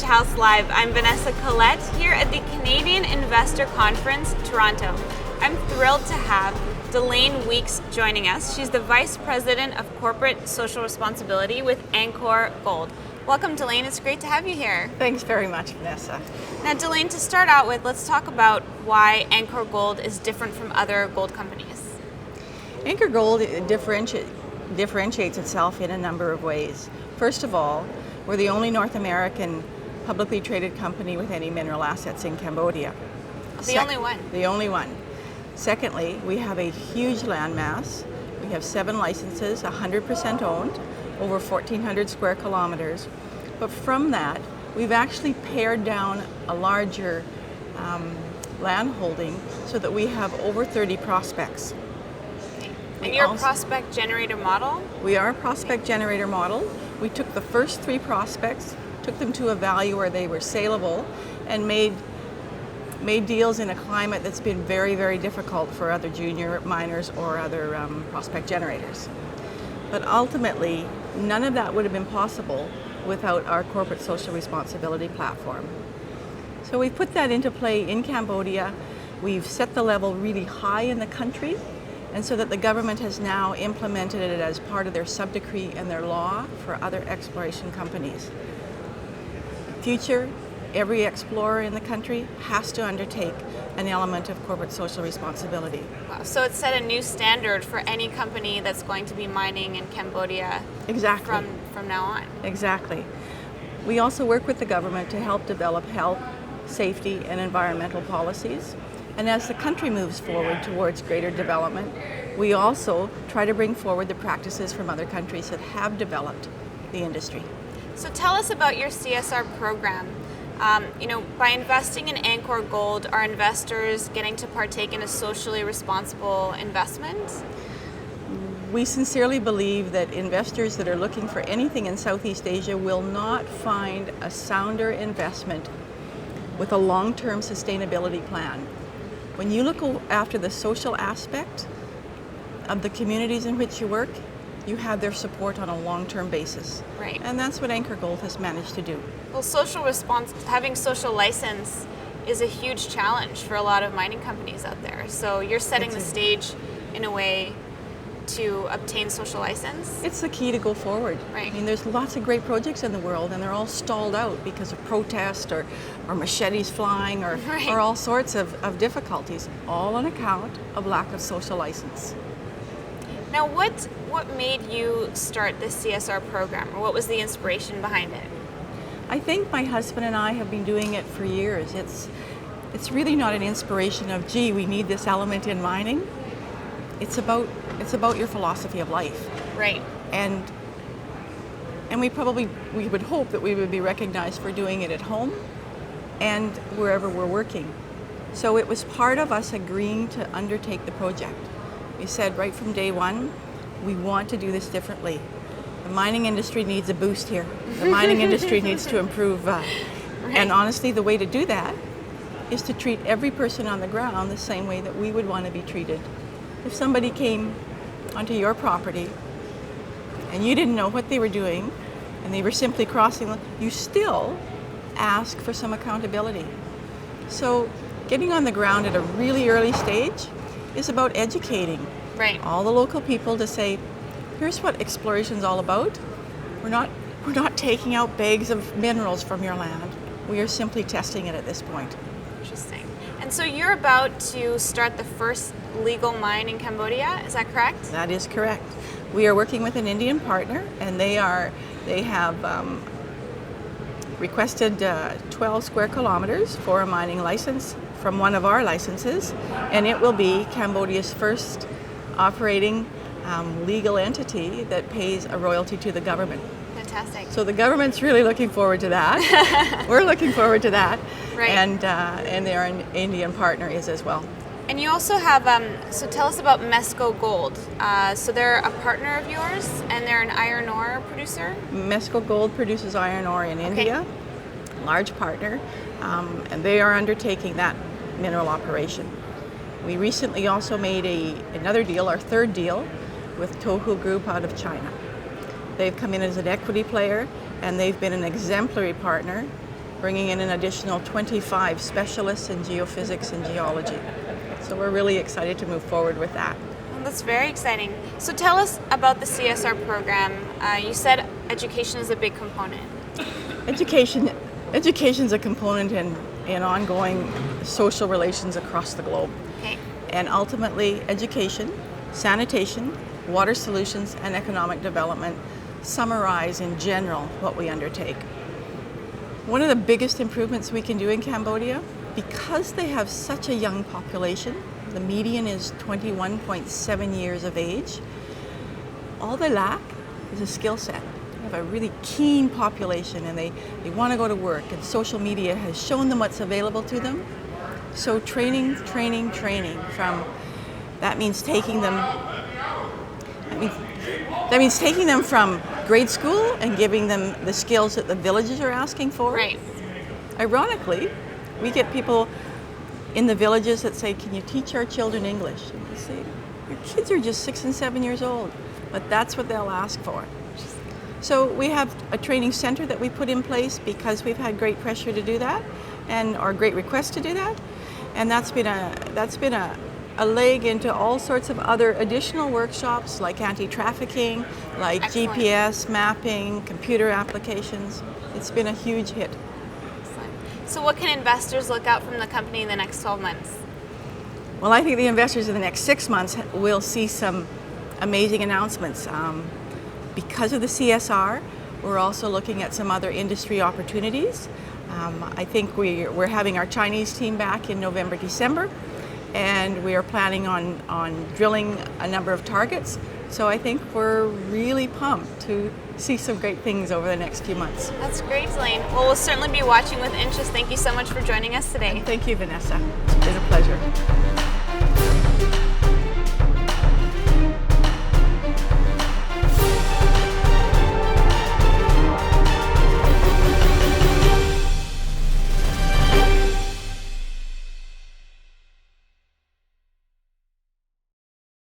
House Live. I'm Vanessa Collette here at the Canadian Investor Conference, Toronto. I'm thrilled to have Delayne Weeks joining us. She's the Vice President of Corporate Social Responsibility with Angkor Gold. Welcome, Delayne. It's great to have you here. Thanks very much, Vanessa. Now, Delayne, to start out with, let's talk about why Angkor Gold is different from other gold companies. Angkor Gold differentiates itself in a number of ways. First of all, we're the only North American publicly traded company with any mineral assets in Cambodia. The only one? The only one. Secondly, we have a huge land mass. We have 7 licenses, 100% owned, over 1,400 square kilometers. But from that, we've actually pared down a larger land holding so that we have over 30 prospects. And you're a prospect generator model? We are a prospect generator model. We took the first 3 prospects, took them to a value where they were saleable, and made deals in a climate that's been very, very difficult for other junior miners or other prospect generators. But ultimately, none of that would have been possible without our corporate social responsibility platform. So we've put that into play in Cambodia. We've set the level really high in the country, and so that the government has now implemented it as part of their sub-decree and their law for other exploration companies. Future, every explorer in the country has to undertake an element of corporate social responsibility. Wow. So it's set a new standard for any company that's going to be mining in Cambodia. Exactly. From now on. Exactly. We also work with the government to help develop health, safety, and environmental policies. And as the country moves forward towards greater development, we also try to bring forward the practices from other countries that have developed the industry. So tell us about your CSR program. By investing in Angkor Gold, are investors getting to partake in a socially responsible investment? We sincerely believe that investors that are looking for anything in Southeast Asia will not find a sounder investment with a long-term sustainability plan. When you look after the social aspect of the communities in which you work, you have their support on a long-term basis. Right. And that's what Angkor Gold has managed to do. Well, having social license is a huge challenge for a lot of mining companies out there. So you're setting the stage in a way to obtain social license? It's the key to go forward. Right. I mean, there's lots of great projects in the world, and they're all stalled out because of protest or machetes flying or all sorts of difficulties, all on account of lack of social license. Now, what made you start this CSR program, or what was the inspiration behind it? I think my husband and I have been doing it for years. It's really not an inspiration of, gee, we need this element in mining. It's about your philosophy of life. Right. And we would hope that we would be recognized for doing it at home and wherever we're working. So it was part of us agreeing to undertake the project. We said right from day one, we want to do this differently. The mining industry needs a boost here. The mining industry needs to improve. And honestly, the way to do that is to treat every person on the ground the same way that we would want to be treated. If somebody came onto your property and you didn't know what they were doing and they were simply crossing, you still ask for some accountability. So getting on the ground at a really early stage is about educating all the local people to say, here's what exploration's all about. We're not taking out bags of minerals from your land. We are simply testing it at this point. Interesting. And so you're about to start the first legal mine in Cambodia, is that correct? That is correct. We are working with an Indian partner, and they have requested 12 square kilometers for a mining license from one of our licenses, and it will be Cambodia's first operating legal entity that pays a royalty to the government. Fantastic. So the government's really looking forward to that. We're looking forward to that. Right. And their Indian partner is as well. And you also have, so tell us about Angkor Gold. So they're a partner of yours, and they're an iron ore producer? Angkor Gold produces iron ore in India, large partner, and they are undertaking that mineral operation. We recently also made another deal, our third deal, with Tohu Group out of China. They've come in as an equity player, and they've been an exemplary partner bringing in an additional 25 specialists in geophysics and geology. So we're really excited to move forward with that. Well, that's very exciting. So tell us about the CSR program. You said education is a big component. Education's a component in ongoing social relations across the globe. Okay. And ultimately, education, sanitation, water solutions, and economic development summarize in general what we undertake. One of the biggest improvements we can do in Cambodia, because they have such a young population, the median is 21.7 years of age, all they lack is a skill set. They have a really keen population and they want to go to work, and social media has shown them what's available to them. So training from, that means taking them from grade school and giving them the skills that the villages are asking for. Right. Ironically, we get people in the villages that say, can you teach our children English? And we say, your kids are just 6 and 7 years old, but that's what they'll ask for. So we have a training center that we put in place because we've had great pressure to do that, or great requests to do that, and that's been a leg into all sorts of other additional workshops like anti-trafficking, like Excellent. GPS mapping, computer applications. It's been a huge hit. Excellent. So what can investors look out from the company in the next 12 months? Well, I think the investors in the next 6 months will see some amazing announcements. Because of the CSR, we're also looking at some other industry opportunities. I think we're having our Chinese team back in November, December, and we are planning on drilling a number of targets. So I think we're really pumped to see some great things over the next few months. That's great, Delayne. Well, we'll certainly be watching with interest. Thank you so much for joining us today. Thank you, Vanessa. It's been a pleasure.